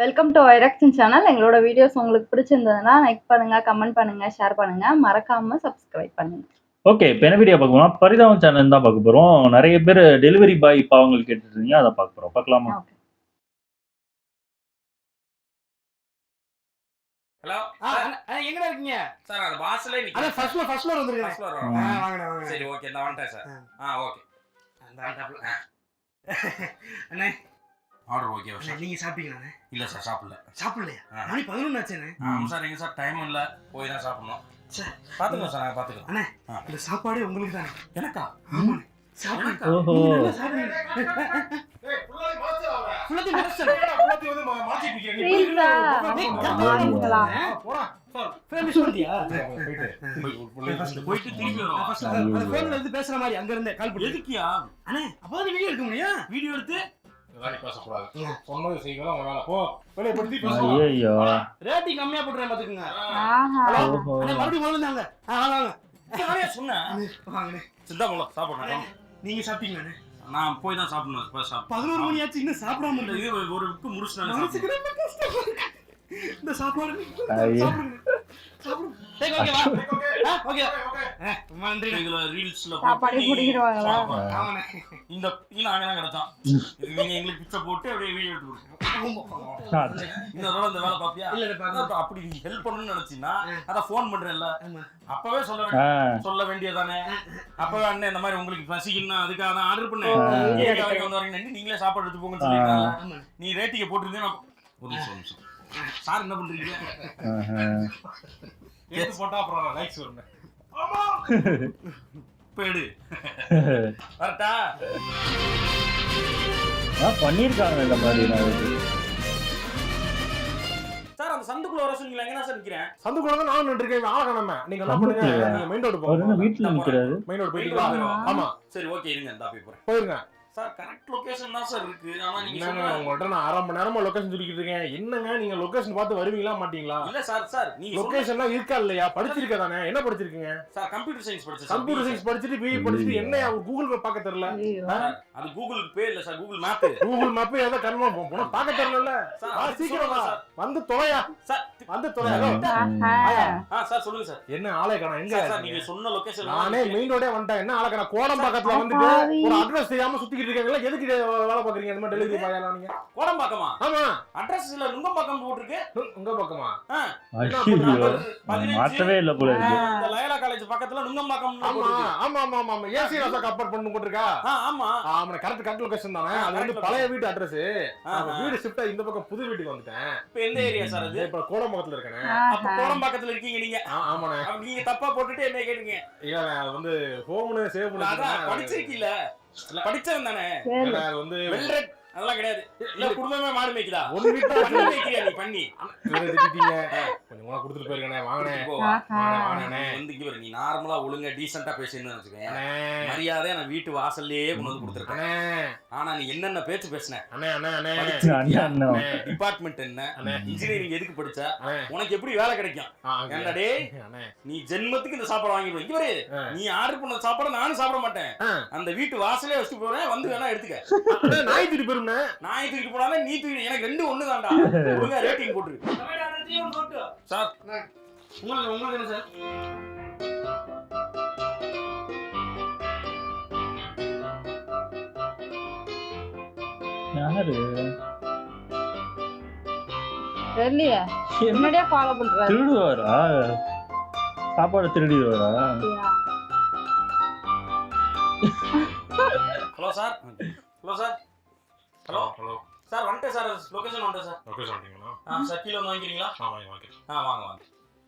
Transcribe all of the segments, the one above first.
Welcome to ஐரக்ஷன் channel. எங்களோட videos உங்களுக்கு பிடிச்சிருந்ததுன்னா லைக் பண்ணுங்க, கமெண்ட் பண்ணுங்க, ஷேர் பண்ணுங்க. மறக்காம சப்ஸ்கிரைப் பண்ணுங்க. ஓகே. இப்ப என்ன வீடியோ பார்க்க போறோம்? பரிதாபம் சேனல் தான் பார்க்க போறோம். நெறைய பேரு டெலிவரி பாய் பாவங்கள் கேட்டுட்டு இருந்தீங்க. அத பார்க்க போறோம். பார்க்கலாமா? ஓகே. ஹலோ எங்கடா இருக்கீங்க சார்? அது வாசலே அத நிக்கிறேன். ஃபர்ஸ்ட் ஃப்ளோர் வந்துருங்க. ஃபர்ஸ்ட் ஃப்ளோர் வாங்கடா சரி ஓகே நான் வந்துட்டேன் சார். ஓகே அண்ணே ஆர்டர் ஓகே அண்ணே, சார். நீங்க சாப்பிட்டீங்களா? இல்ல சார் சாப்பிடல. சாப்பிடலையா? ஆ. மணி 11 ஆச்சுண்ணே. சார் எங்க சார் டைம் இல்ல, போய் தான் சாப்பிடணும். சே, பாத்துக்கலாம் சார், நாங்க பாத்துக்கலாம். அண்ணே ஆ. இந்த சாப்பாடு உங்களுக்கு தானே? எனக்கா? ஆமாண்ணே சாப்பிடுங்க. ஓஹோ. நீங்க நல்லா சாப்பிடுங்க. ஃபுல்லாத்தையும் முடிச்சிட்டேன். ப்ளீஸா வாங்குங்களா? ஃபேமிலி சொல்லியா? போயிட்டு திரும்பி வரோம். ஃபர்ஸ்ட் அந்த ஃபோன்ல இருந்து பேசுற மாதிரி அங்க இருந்தே கால் பண்ணி. எதுக்கியா அண்ணே அப்போ வீடியோ எடுக்க முடியும். வீடியோ எடுத்து பேசக்கூடாது. சொன்னது செய்யலாம். உங்க வேலை போ. வெளியே படுத்தி பேசுவோம். ஐயோ. ரேட்டிங் கம்மியா போடுறேன் பாத்துக்கங்க. ஆஹா. ஓஹோ. அண்ணே மறுபடியும் முதல்ல இருந்தாங்க. வாங்க நானே சொன்னேன். வாங்கண்ணே. சித்தா போல சாப்பிடணும். நீங்க சாப்பிட்டீங்களாண்ணே? நான் போய் தான் சாப்பிடணும். இப்ப சாப்பிட்டு 11 மணி ஆச்சு இன்னும் சாப்பிடாம இல்ல, இருக்கு. இது ஒரு விட்டு முடிச்சுட்டாங்க. மனசுக்கு ரொம்ப கஷ்டமா இருக்கு. இந்த சாப்பாடு ஐயோ. சாப்பிடுங்க. டேக் ஓகேவா? ஓகே. ரொம்ப நன்றி. இதுல ரீல்ஸ்ல சாப்பாடு குடிக்கிறவாங்களா? ஆமாண்ணே. இந்த இது நாங்க தான் கிடைச்சோம். இது நீங்க எங்களுக்கு பிச்சை போட்டு அப்படியே வீடியோ எடுத்து கொடுக்கணும். இந்த தடவை இந்த வேலை பாப்பியா? இல்ல, இல்ல, பாக்கல. அதான் அப்படி நீ ஹெல்ப் பண்ணணும்னு நினைச்சீன்னா அதான் ஃபோன் பண்றேன்ல, ஆமா. அப்பவே சொல்ல வேண்டியதானே. அப்பவே அண்ணன் இந்த மாதிரி உங்களுக்கு பசிக்குன்னா அதுக்காக தான் ஆர்டர் பண்ணேன். கேக்க வரைக்கும் வந்து வரீங்க, நீங்களே சாப்பாடு எடுத்து போங்கன்னு சொல்லிருக்காங்க. ஆமா. நீ ரேட்டிங்க போட்டுருந்தே நான் ஒரு நிமிஷம். சார் என்ன பண்றீங்க? எடுத்து போட்டா அப்புறம் லைக்ஸ் வருங்க. போயிடு. வரட்டா? பண்ணிருக்காங்க இந்த மாதிரி சார் அந்த சந்துக்குள்ள வர சொன்னீங்களா? எங்க தான் சார் நிக்கிறேன்? சந்துக்குள்ள தான் நான் நின்னுட்டு ஆளகானமே. நீங்க என்ன பண்ணுங்க? சந்துக்குள்ளயா? நீங்க மெயின் ரோட் அவர் என்ன போங்க. வீட்டுல நிக்கிறாரு? மெயின் ரோட் போயிட்டீங்களா? ஆமா. சரி ஓகே இருங்க, இந்த போய் போறேன். போயிருங்க. சார் கரெக்ட் லொகேஷன் தான் சார் இருக்கு. ஆனா நீங்க என்னங்க சொன்ன உங்கள்ட்ட நான் அரை மணி நேரமா லொகேஷன் சொல்லிக்கிட்டு இருக்கேன். என்னங்க நீங்க லொகேஷன் பார்த்து வருவீங்களா மாட்டீங்களா? இல்ல சார் நீங்க சொன்ன லொகேஷன்லாம் இருக்கா இல்லையா? படிச்சிருக்க தானே? என்ன படிச்சிருக்கீங்க? சார் கம்ப்யூட்டர் சயின்ஸ் படிச்சேன். கம்ப்யூட்டர் சயின்ஸ் படிச்சிட்டு பிஏ படிச்சிட்டு என்ன கூகுள் மேப் பார்க்க தெரியல? ஐயோ. அது கூகுள் பே இல்ல sir, Google map. Google map ஏதோ கன்ஃபார்ம் போனா பார்க்க தெரியல. சார், வா அது சீக்கிரம் வா. சொல்லுங்க சார். வந்து தொலையா. சார் வந்து தொலையா. ஆஹா. சார் சொல்லுங்க சார். என்ன ஆளே காணோம்? எங்க சார் நீங்க சொன்ன லொகேஷன் நானே மெயின் ரோடே வந்துட்டேன். என்ன ஆளக்கா கோடம் பக்கத்துல வந்துட்டு ஒரு அட்ரஸ் தெரியாம சுத்திக்கிட்டு இருக்கீங்களா? எதுக்கு வேலை பாக்குறீங்க? இந்த மாதிரி டெலிவரி பாயா நீங்க? கோடம்பாக்கமா? ஆமா. அட்ரஸ் இல்ல, நுங்கம்பாக்கம் போட்டுருக்கு. உங்க பக்கமா? ஐயோ. மாற்றவே இல்ல போல இருக்கு. இந்த லயலா காலேஜ் பக்கத்துல நுங்கம்பாக்கம் ஆமா போட்டுருக்கு. ஆமா ஆமா ஆமா. ஏசி ராசா கப்பர் பண்ணு போட்டுருக்கா? ஆமா. ஆமா கரெக்ட் லொகேஷன் தானே. அது வந்து correct பழைய வீட்டு அட்ரஸ். ஆஹா. வீடு ஷிஃப்ட் இந்த பக்கம் புது வீட்டுக்கு வந்துட்டேன். இப்ப எந்த ஏரியா சார் அது? இப்ப கோடம் பக்கத்துல இருக்கேன். அப்ப கோடம்பாக்கத்துல இருக்கீங்க நீங்க. ஆமாண்ணே. அப்ப நீங்க தப்பா போட்டுட்டு என்ன கேட்டீங்க? இல்ல அது வந்து ஹோம்னு சேவ் அதான் பண்ணி படிச்சிருக்கீல்ல, படிச்சவன் தானே. சரி. அது வந்து வெல்ரெட் அதெல்லாம் கிடையாது. இல்ல குடும்பமே மாடு மேய்க்குதா? ஒரு வீட்டை பண்ணி மேய்க்கிறியா நீ? பண்ணி திட்டிட்டீங்க. கொஞ்சம் கூட கொடுத்துட்டு போயிருக்கேனே. வாங்கனே. போ. ஆஹா. வாங்கனே. வந்து இங்க பாரு, நீ நார்மலா ஒழுங்கா டீசென்ட்டா பேசினு வச்சுக்கேன். அண்ணே. மரியாதையா நான் வீட்டு வாசல்லையே கொண்டு வந்து கொடுத்துருக்கேன். அண்ணே. ஆனா நீ என்னென்ன பேச்சு பேசின, அண்ணே அண்ணே அண்ணே. அண்ணா. டிபார்ட்மெண்ட் என்ன, அண்ணே. இன்ஜினியரிங் எதுக்கு படிச்ச, அண்ணே. உனக்கு எப்படி வேலை கிடைக்கும்? அங்க. ஏன்டா டேய், அண்ணே. நீ ஜென்மத்துக்கு இந்த சாப்பாடு வாங்கிடுவ. இங்க பாரு, நீ ஆர்டர் பண்ண சாப்பாடு நானும் சாப்பிட மாட்டேன். அந்த வீட்டு வாசலே வச்சுட்டு போறேன், வந்து வேணா எடுத்துக்க. அண்ணே, நாய் தூக்கிட்டு போயிரும்ண்ணே. நான் தூக்கிட்டு போனாலே நீ தூக்கி, எனக்கு ரெண்டு ஒண்ணு தான்டா. ஒழுங்கா ரேட்டிங் போட்டுரு சார். உங்களுக்கு என்ன சார்? யாரு? தெரியலையே. முன்னாடியே ஃபாலோ பண்றாரு. திருடுவாரா? சாப்பாடு திருடிடுவாரா? Hello sir. Hello sir. Hello hello. Sir வந்துட்டேன் சார். லொகேஷன் வந்துட்டேன் சார். லொகேஷன் வந்துட்டீங்களா? சார் கீழே வந்து வாங்கிக்கிறீங்களா? வாங்க. வாங்க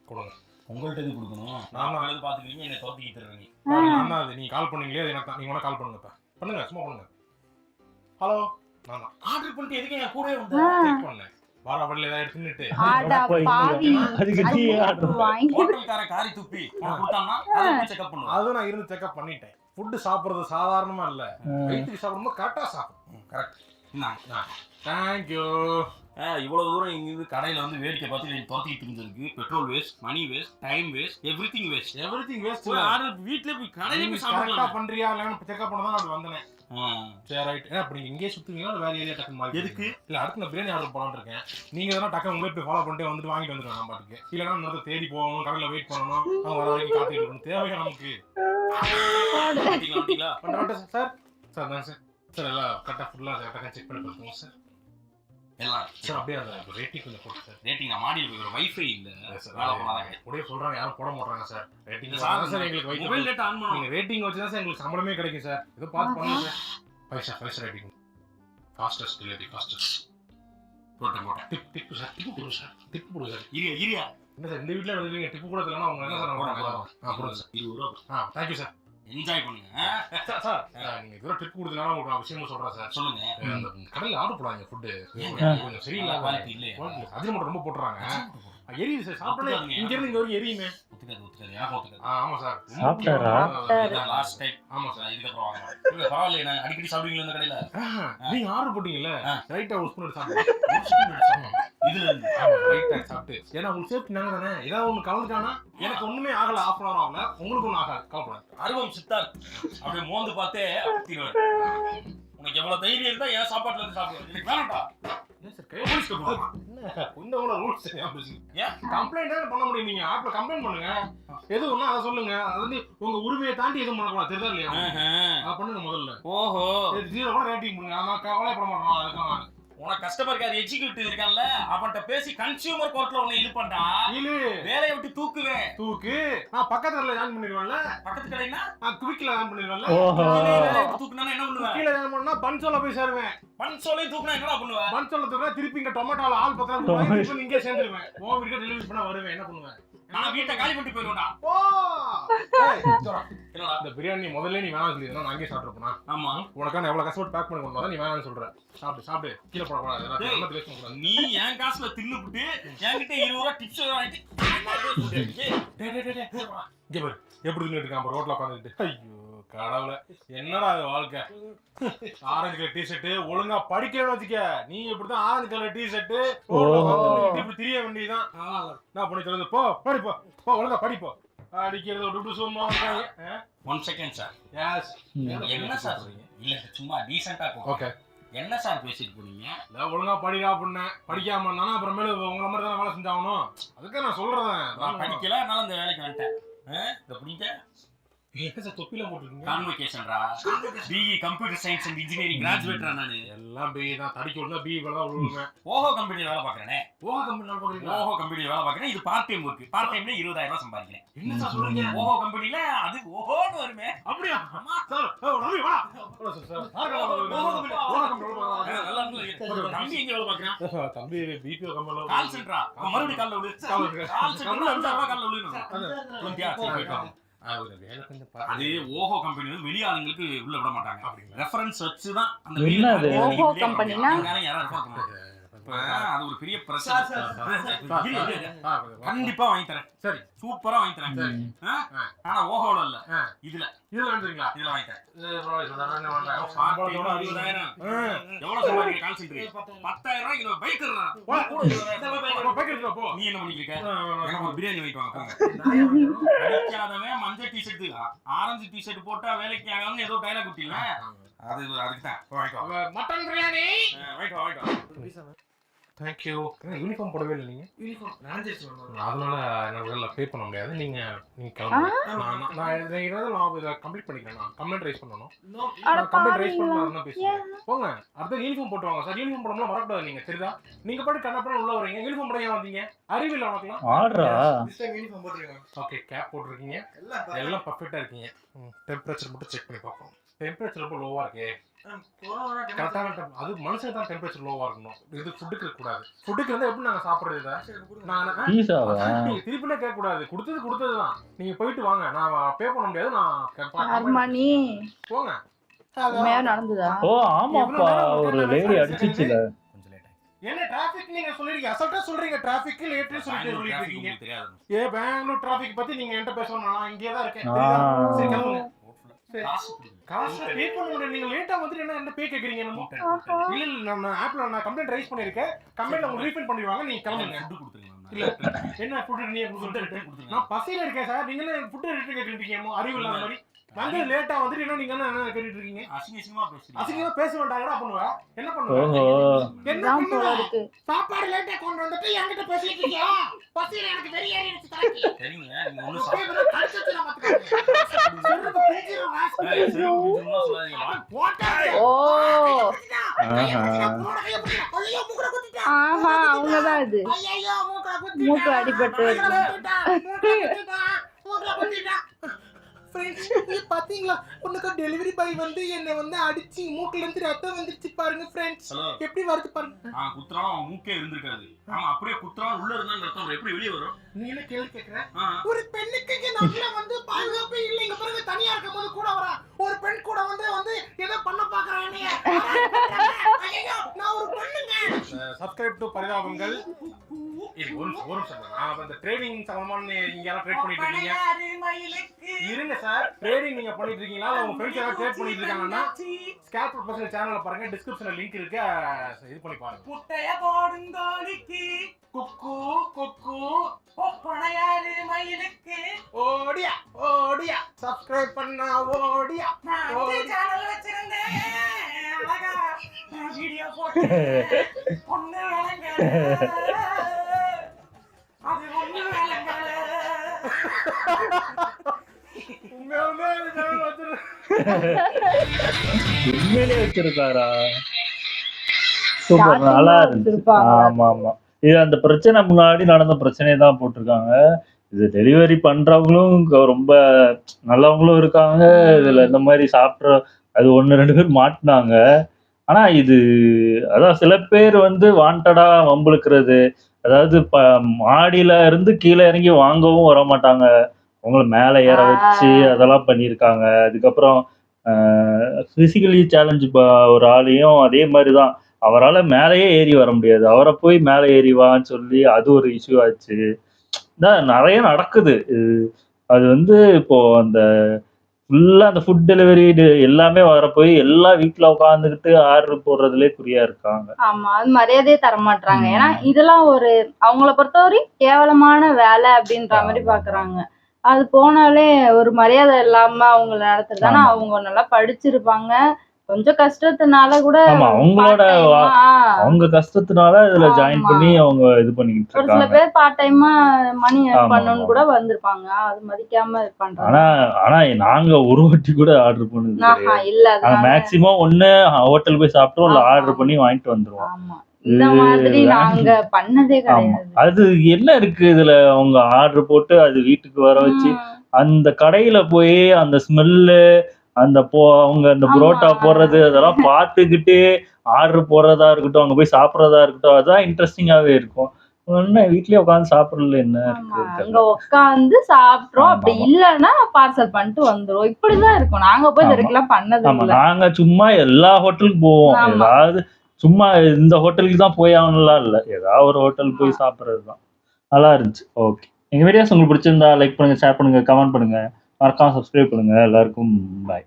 கொடுங்க. உங்கள்கிட்ட எது கொடுக்கணும்? நான் எழுது பாத்துக்கிறீங்க, என்னை தோத்திக்கிட்டு இருக்கீங்க. நான் தான் அது. நீங்க கால் பண்ணீங்களே அது எனக்கு தான். நீங்க வேணா கால் பண்ணுங்க இப்ப. பண்ணுங்க சும்மா பண்ணுங்க. ஹலோ. நான் தான். ஆர்டர் பண்ணிட்டு எதுக்கு என் கூடவே வந்து செக் பண்ணேன். வர வழியில ஏதாவது எடுத்துட்டு. ஆடா பாவி. அதுக்கு டீ ஆர்டர். வாங்கி ஹோட்டல்காரன் காரி துப்பி உனக்கு கொடுத்தான்னா அதை செக்அப் பண்ணுவேன். அதுவும் நான் இருந்து செக்அப் பண்ணிட்டேன். ஃபுட் சாப்பிடுறது சாதாரணமா இல்ல. வெயிட்டுக்கு சாப்பிடும்போது கரெக்டா சாப்பிடும். கரெக்ட். தேங்க்யூ. இவ்வளவு தூரம் இங்கிருந்து கடையில வந்து வேடிக்கை பார்த்து நீங்க துரத்திட்டு இருந்திருக்கு. Petrol waste, money waste, time waste, everything waste. Everything waste. Order வீட்ல போய் கடையில போய் கரெக்டா சாப்பிடலாம். பண்றியா இல்லன்னு செக் பண்ண தான் நான் வந்தேன். சரி ரைட். அப்ப நீங்க இங்கே சுத்துவீங்களா இல்ல வேற ஏரியா டக்குன்னு மாறி? எதுக்கு? இல்ல அடுத்து நான் பிரியாணி ஆர்டர் போலாம்னு இருக்கேன். நீங்க தான டக்கு உங்களே போய் ஃபாலோ பண்ணிட்டு வந்துட்டு வாங்கிட்டு வந்துருங்க நான் பாட்டுக்கு. இல்லனா இன்னொரு தேடி போகணும், கடையில வெயிட் பண்ணணும், அவங்க வர வரைக்கும் காத்துட்டு இருக்கணும். தேவையா நமக்கு? வந்துட்டீங்களா? பண்றேன் சார். சார் தான் சார். சார் எல்லாம் கரெக்டா ஃபுல்லா கரெக்டா செக் பண்ணி பாருங்க சார். எல்லாம் சார் அப்படியே அந்த ரேட்டிங் கொஞ்சம் போட்டு சார். ரேட்டிங் நான் மாடியில் போய் வைஃபை இல்ல வேலை போனாங்க. அப்படியே சொல்றாங்க யாரும் போட மாட்டாங்க சார். ரேட்டிங் சார் சார் எங்களுக்கு வைஃபை மொபைல் டேட்டா ஆன் பண்ணுங்க. நீங்க ரேட்டிங் வச்சு தான் சார் எங்களுக்கு சம்பளமே கிடைக்கும் சார். ஏதோ பார்த்து பண்ணுங்க sir. 5 star rating. Fastest delivery fastest. போட்டேன். Tip sir. டிப் போடுங்க சார். இரியா என்ன சார் இந்த வீட்ல வந்து டிப் கூட தெரியலனா அவங்க என்ன சார் போடுங்க. போடுங்க சார். 20 ரூபா. Thank you sir. என்ஜாய் பண்ணுங்க. சார் நீங்க இதோ டிப் கொடுத்தனால உங்களுக்கு விஷயம் சொல்றேன் சார். சொல்லுங்க. அந்த கடையில ஆர்டர் போடுறாங்க ஃபுட் கொஞ்சம் சரியில்லை குவாலிட்டி இல்லையா? அது மட்டும் ரொம்ப போட்டுறாங்க. எரியுது சார். சாப்பிடல இங்க இருந்து இங்க வரைக்கும் எரியுமே. ஒத்துக்காது எனக்கு ஒத்துக்காது. ஆமா சார். சாப்பிட்டாரா? Last time. ஆமா சார். இதுக்கப்புறம் வாங்க. இல்ல பரவாயில்ல, நான் அடிக்கடி சாப்பிடுவீங்களா இந்த கடையில? நீங்க ஆர்டர் போட்டீங்கல்ல ரைட்டா ஒரு ஸ்பூன் எடுத்து சாப்பிடுங்க. இதுல இருந்து ரைட்டா சாப்பிட்டு ஏன்னா உங்களுக்கு சேஃப்டி நாங்க தானே. ஏதாவது ஒண்ணு கலந்துட்டானா எனக்கு ஒண்ணுமே ஆகல. half an hour ஆகல, உங்களுக்கு ஒன்றும் ஆகாது. கவலைப்படாது. அருவம் சித்தார் அப்படியே மோந்து பார்த்தே அப்படிவாரு. உனக்கு எவ்வளவு தைரியம் இருந்தா என் சாப்பாட்டுல இருந்து சாப்பிடுவேன். எனக்கு வேணாம்டா. ஏன் சார் போலீஸ்க்கு போகலாம்? என்ன இந்த உள்ள ரூல்ஸ் தெரியாம பேசுறீங்க? ஏன் கம்ப்ளைண்ட் தான் பண்ண முடியும். நீங்க ஆப்ல கம்ப்ளைண்ட் பண்ணுங்க. எது ஒண்ணா அதை சொல்லுங்க. அது வந்து உங்க உரிமையை தாண்டி எதுவும் பண்ணக்கூடாது. தெரியுதா இல்லையா? அதை பண்ணுங்க முதல்ல. ஓஹோ, 0 கூட ரேட்டிங் பண்ணுங்க. ஆனா கவலைப்பட மாட்டோம். அதுக்காக உனக்கு கஸ்டமர் கேர் எக்ஸிக்யூட்டிவ் இருக்கான்ல, அவன்கிட்ட பேசி கன்சியூமர் கோர்ட்ல உன்னை இது பண்றா. இல்ல வேலையை விட்டு தூக்குவேன். தூக்கு நான் பக்கத்துல ஜாயின் பண்ணிடுவேன்ல. பக்கத்து கடைனா நான் குவிக்ல ஜாயின் பண்ணிடுவேன்ல. ஓஹோ. வேலையை விட்டு தூக்குனா என்ன பண்ணுவேன்? கீழ ஜாயின் பண்ணா பன்சோல போய் சேருவேன். பன்சோலையும் தூக்குனா என்னடா பண்ணுவேன்? பன்சோல தூக்குனா திருப்பி இங்க டொமேட்டோல ஆள் பத்தலாம் திருப்பி இங்கே சேர்ந்துருவேன். உன் வீட்டுக்கு டெலிவரி பண்ண வருவேன். என்ன பண்ணுவேன்? நான் வீட்டை காலி பண்ணிட்டு போயிடுவேன்டா. ஓ ஏய் ஜோரா. என்னடா? இந்த பிரியாணி முதல்ல நீ வேணாம் சொல்லிருந்தா நான் அங்கேயே சாப்பிட்டுருப்பேனா? ஆமா, உனக்கான எவ்வளவு கஷ்டப்பட்டு பேக் பண்ணி கொண்டு வந்தா நீ வேணாம்னு சொல்ற. சாப்பிடு சாப்பிடு. கீழே போடக்கூடாது. டேய், எல்லாத்தையும் வேஸ்ட் பண்ணக்கூடாது. நீ என் காசுல தின்னுபிட்டு என்கிட்ட 20 ரூபா டிப்ஸ் வாங்கிட்டு இங்க பாரு எப்படி தின்னுட்டு இருக்கான் பாரு ரோட்ல உட்காந்துட்டு. ஐயோ கடவுளே என்னடா இது வாழ்க்கை. ஆரஞ்சு கலர் டிஷர்ட் ஒழுங்கா படிக்கணும்னு வச்சுக்க. நீ இப்படிதான் ஆரஞ்சு கலர் டிஷர்ட் இப்படி தெரிய வேண்டியதுதான். நான் பண்ணி சொல்றது போ படிப்போ போ ஒழுங்கா படிப்போ. அடிக்கிறது விட்டு சும்மா 1 செகண்ட் சார். எஸ் என்ன சார் இல்ல சும்மா டீசென்ட்டா ஓகே. என்ன சார் பேசிட்டு போனீங்க? இல்ல ஒழுங்கா படிடா பண்ண படிக்காம இருந்தானா அப்புறமேல உங்களை மாதிரி தானே வேலை செஞ்சாகணும். அதுக்கு நான் சொல்றேன். நான் படிக்கல, அதனால இந்த வேலைக்கு வந்துட்டேன். இத புடிங்க. என்ன சார் தொப்பில போட்டுருக்கீங்க? கான்வொகேஷன்டா. BE computer science and engineering கிராஜுவேட்ரா நானு. எல்லாம் பி தான். தடிக்க விடுனா பி வேலை தான் விடுவேன். ஓஹோ கம்பெனில வேலை பார்க்கறேனே. ஓஹோ கம்பெனி வேலை பார்க்குறீங்களா? ஓஹோ கம்பெனில வேலை பார்க்கறேன். இது பார்ட் டைம் ஒர்க். பார்ட் டைம்ல 20000 ரூபாய் சம்பாதிக்கிறேன். என்ன சார் சொல்றீங்க? ஓஹோ கம்பெனில அது ஓஹோன்னு வருமே. அப்படியா சார்? ரவி வாடா. சார் நல்லா இருக்கு. தம்பி எங்க வேலை பார்க்கறான்? தம்பி பிபிஓ கம்பெனில கால் சென்டரா. மறுபடியும் கால்ல விடு. கால் சென்டர்ல 5000 ரூபாய் கால்ல விடுங்க. புரிஞ்சியா? சரி போய்ட்டோம். அது ஓஹோ கம்பெனி வந்து வெளி ஆளுங்களுக்கு உள்ள விட மாட்டாங்க. ரெஃபரன்ஸ் வச்சு தான் அந்த என்னது? ஓஹோ கம்பெனினா? யாரும் இருக்க அது ஒரு பெரிய பிரச்சனை. கண்டிப்பா வாங்கி தரேன். சரி சூப்பரா வாங்கி தரேன். ஆனா ஓஹோல இல்ல, இதுல இதுல வந்துறீங்களா? இதுல வாங்கி தரேன். 20,000 எவ்வளவு சம்பாதிக்க கால் சென்டர்? 10,000 ரூபாய்க்கு நம்ம பைக் தரறா. நீ என்ன பண்ணிட்டு இருக்க? எனக்கு ஒரு பிரியாணி வாங்கிட்டு வாங்க போங்க. அடிக்காதவன் மஞ்சள் டி-ஷர்ட் ஆரஞ்சு டி-ஷர்ட் போட்டா வேலைக்கு ஆகாம ஏதோ டைலாக் விட்டில. அது அதுக்கு தான் வாங்கிட்டு வா. மட்டன் பிரியாணி வாங்கிட்டு வா. Thank you. யூனிஃபார்ம் போடவே இல்லை நீங்க. யூனிஃபார்ம் நான் ஜெர்சி வாங்குறேன். அதனால என்னால பே பண்ண முடியாது. நீங்க கிளம்புங்க. நான் கம்ப்ளீட் பண்ணிக்கிறேன். நான் கம்ப்ளைண்ட் ரைஸ் பண்ணனும். நான் கம்ப்ளைண்ட் ரைஸ் பண்ணனும் பேசுறேன். போங்க. அடுத்து யூனிஃபார்ம் போட்டு வாங்க சார். யூனிஃபார்ம் போடாம வரக்கூடாது நீங்க. சரிதா? நீங்க பாட்டு கண்ணப்பன உள்ள வரீங்க. யூனிஃபார்ம் போட ஏன் வந்தீங்க? அறிவில்ல உனக்குலாம்? ஆடுறா. திஸ் டைம் யூனிஃபார்ம் போட்டுருங்க. ஓகே கேப் போட்டுருக்கீங்க. எல்லாம் பர்ஃபெக்ட்டா இருக்கீங்க. டெம்பரேச்சர் மட்டும் செக் பண்ணி பார்ப்போம். டெம்பரேச்சர் ரொம்ப லோவா இருக்கே. கொரோனா கரெக்டான அது மனுஷன் தான் டெம்பரேச்சர் லோவா இருக்கணும். இது ஃபுட்டுக்கு கூடாது. ஃபுட்டுக்கு வந்து எப்படி நாங்க சாப்பிடுறது இத? நான் பீஸாவா? திருப்பிலே கேட்க கூடாது. கொடுத்ததுதான். நீங்க போயிட்டு வாங்க. நான் பே பண்ண முடியாது. நான் அர்மணி போங்க. உண்மையா நடந்ததா? ஓ ஆமாப்பா, ஒரு லேடி அடிச்சிச்சுல. கொஞ்சம் லேட் ஆயிடுச்சு. என்ன டிராஃபிக் நீங்க சொல்றீங்க? அசல்ட்டா சொல்றீங்க டிராஃபிக் லேட்னு சொல்லிட்டு இருக்கீங்க. தெரியாது. பெங்களூர் டிராஃபிக் பத்தி நீங்க என்கிட்ட பேசணும். நான் இங்கே தான் இருக்கேன். ஆ. சரி கிளம்புங்க. காசு கொடுங்க. காசு பே பண்ண முடியாது. நீங்க லேட்டா வந்துட்டு என்ன பே கேக்குறீங்க என்னமோ? இல்ல நம்ம ஆப்ல நான் கம்ப்ளைண்ட் ரைஸ் பண்ணிருக்கேன். கம்ப்ளைண்ட் உங்களுக்கு ரீஃபண்ட் பண்ணிடுவாங்க. நீங்க கிளம்புங்க. ஃபுட் கொடுத்துருங்க. இல்ல என்ன ஃபுட் நீங்க கொடுத்துட்டு நான் பசியில இருக்கேன் சார். நீங்க என்ன ஃபுட் ரிட்டர்ன் கேக்குறீங்க? அறிவு இல்லாத மாதிரி வந்து லேட்டா வந்துட்டு என்ன நீங்க என்ன கேட்டுட்டு இருக்கீங்க? அசிங்கமா பேசுறீங்க. அசிங்கமா பேச வேண்டாம்டா பண்ணுவ. என்ன பண்ணுவ? என்ன இதான் போல பண்ணுவ? இருக்கு. சாப்பாடு லேட்டா கொண்டு வந்துட்டு என்கிட்ட பேசிட்டு இருக்கீங்க. பசியில எனக்கு வெறி ஏறிடுச்சு தலைக்கு. சரிங்க, நீங்க ஒண்ணு அப்படியே கடிச்சிட்டு நான் பாத்துக்கறேன். செருப்பு பிஞ்சிரும் ராஸ். போட்டாச்சு. ஓ ஆஹா. ஆஹா அவங்கதான் இது. ஐயோ மூக்குல குத்திட்டா. மூக்கு அடிபட்டு ஃப்ரெண்ட்ஸ் நீ பாத்தீங்களா உனக்கு டெலிவரி பாய் வந்து என்ன வந்து அடிச்சு மூக்குல இருந்து ரத்தம் வந்துருச்சு பாருங்க ஃப்ரெண்ட்ஸ். ஹலோ, எப்படி வருது பாருங்க. குத்துறான் அவன் மூக்கே இருந்திருக்காது. ஆமா, அப்படியே குத்துறான் உள்ள இருந்தா ரத்தம் எப்படி வெளியே வரும்? நீ என்ன கேள்வி கேக்குற? ஆ. ஒரு பெண்ணுக்கு இங்க நம்மள வந்து பாதுகாப்பே இல்ல. இங்க பாருங்க தனியா இருக்கும்போது கூட வரா ஒரு பெண் கூட வந்து ஏதோ பண்ண பாக்குறானே. ஐயோ நான் ஒரு பெண்ணுங்க. சப்ஸ்கிரைப் டு பரிதாபங்கள். இது ஒரு நான் அந்த ட்ரேடிங் சம்பந்தமான நீங்க எல்லாம் ட்ரேட் பண்ணிட்டு இருக்கீங்க. இருங்க சார், ட்ரேடிங் நீங்க பண்ணிட்டு இருக்கீங்களா? உங்க ஃப்ரெண்ட்ஸ் எல்லாம் ட்ரேட் பண்ணிட்டு இருக்காங்கன்னா ஸ்கேல்ப் ப்ரொஃபஷனல் சேனல்ல பாருங்க, டிஸ்கிரிப்ஷன்ல லிங்க் இருக்கு, இது பண்ணி பாருங்க. புட்டைய போடுங்கோலிக்கு குக்கு குக்கு ஒப்பனையாரு மயிலுக்கு ஓடியா ஓடியா சப்ஸ்கிரைப் பண்ணா ஓடியா. நான் சேனல் வச்சிருந்தேன். அழகா வீடியோ போட்டு ஒண்ணு வேலைங்க அது ஒண்ணு வேலைங்க. உண்மையிலே வச்சிருக்காரா? சூப்பர், நல்லா இருந்துச்சு. வச்சிருப்பாங்க. ஆமா ஆமா, இது அந்த பிரச்சனை முன்னாடி நடந்த பிரச்சனையை தான் போட்டிருக்காங்க. இது டெலிவரி பண்றவங்களும் ரொம்ப நல்லவங்களும் இருக்காங்க. இதுல இந்த மாதிரி சாப்பிட்ற அது 1-2 பேர் மாட்டினாங்க. ஆனா இது அதான் சில பேர் வந்து வாண்டடா வம்பிழுக்கிறது. அதாவது மாடியில இருந்து கீழே இறங்கி வாங்கவும் வர மாட்டாங்க, அவங்கள மேலே ஏற வச்சு அதெல்லாம் பண்ணியிருக்காங்க. அதுக்கப்புறம் ஃபிசிக்கலி சேலஞ்சு ஒரு ஆளையும் அதே மாதிரி தான், அவரால் மேலேயே ஏறி வர முடியாது, அவரை போய் மேலே ஏறி வான்னு சொல்லி அது ஒரு இஷ்யூ ஆச்சு. நிறைய நடக்குது. அது வந்து இப்போ அந்த ஃபுல்லா அந்த ஃபுட் டெலிவரி எல்லாமே வர போய் எல்லா வீட்டுல உட்காந்துக்கிட்டு ஆர்டர் போடுறதுலே குறியா இருக்காங்க. ஆமா, அது மரியாதையே தர மாட்டாங்க. ஏன்னா இதெல்லாம் ஒரு அவங்கள பொறுத்தவரை கேவலமான வேலை அப்படின்ற மாதிரி பாக்குறாங்க. அது போனாலே ஒரு மரியாதை இல்லாம அவங்கள நடத்துறது. ஆனா அவங்க நல்லா படிச்சிருப்பாங்க, கொஞ்சம் கஷ்டத்தினால கூட அவங்க கஷ்டத்தினால இதுல ஜாயின் பண்ணி அவங்க இது பண்ணிக்கிட்டு ஒரு சில இருக்காங்க. பேர் பார்ட் டைமா மணி பண்ணணும்னு கூட வந்திருப்பாங்க, அது மதிக்காம பண்றாங்க. ஆனா நாங்க ஒரு வாட்டி கூட ஆர்டர் பண்ணது இல்ல, மேக்சிமம் ஒண்ணு ஹோட்டல் போய் சாப்பிட்டோம், இல்ல ஆர்டர் பண்ணி வாங்கிட்டு வந்துருவோம். ஆமா, இந்த மாதிரி நாங்க பண்ணதே கிடையாது. அது என்ன இருக்கு இதுல, அவங்க ஆர்டர் போட்டு அது வீட்டுக்கு வர வச்சு அந்த கடையில போய் அந்த ஸ்மெல்லு அந்த அவங்க அந்த புரோட்டா போடுறது அதெல்லாம் பார்த்துக்கிட்டு ஆர்டர் போடுறதா இருக்கட்டும், அங்க போய் சாப்பிட்றதா இருக்கட்டும், அதுதான் இன்ட்ரெஸ்டிங்காவே இருக்கும். வீட்லயே உட்காந்து சாப்பிடல என்ன இருக்கு, அங்க உட்காந்து சாப்பிட்றோம். அப்படி இல்லன்னா பார்சல் பண்ணிட்டு வந்துரும். இப்படிதான் இருக்கும். நாங்க போய் இதுக்கெல்லாம் பண்ணது இல்ல. நாங்க சும்மா எல்லா ஹோட்டலுக்கும் போவோம். ஏதாவது சும்மா இந்த ஹோட்டலுக்கு தான் போய் ஆகணும்லாம் இல்ல, ஏதாவது ஒரு ஹோட்டல் போய் சாப்பிட்றதுதான். நல்லா இருந்துச்சு. ஓகே, எங்க வீடியோஸ் உங்களுக்கு பிடிச்சிருந்தா லைக் பண்ணுங்க, ஷேர் பண்ணுங்க, கமெண்ட் பண்ணுங்க, மறக்காம சப்ஸ்கிரைப் பண்ணுங்க. எல்லாருக்கும் பாய்.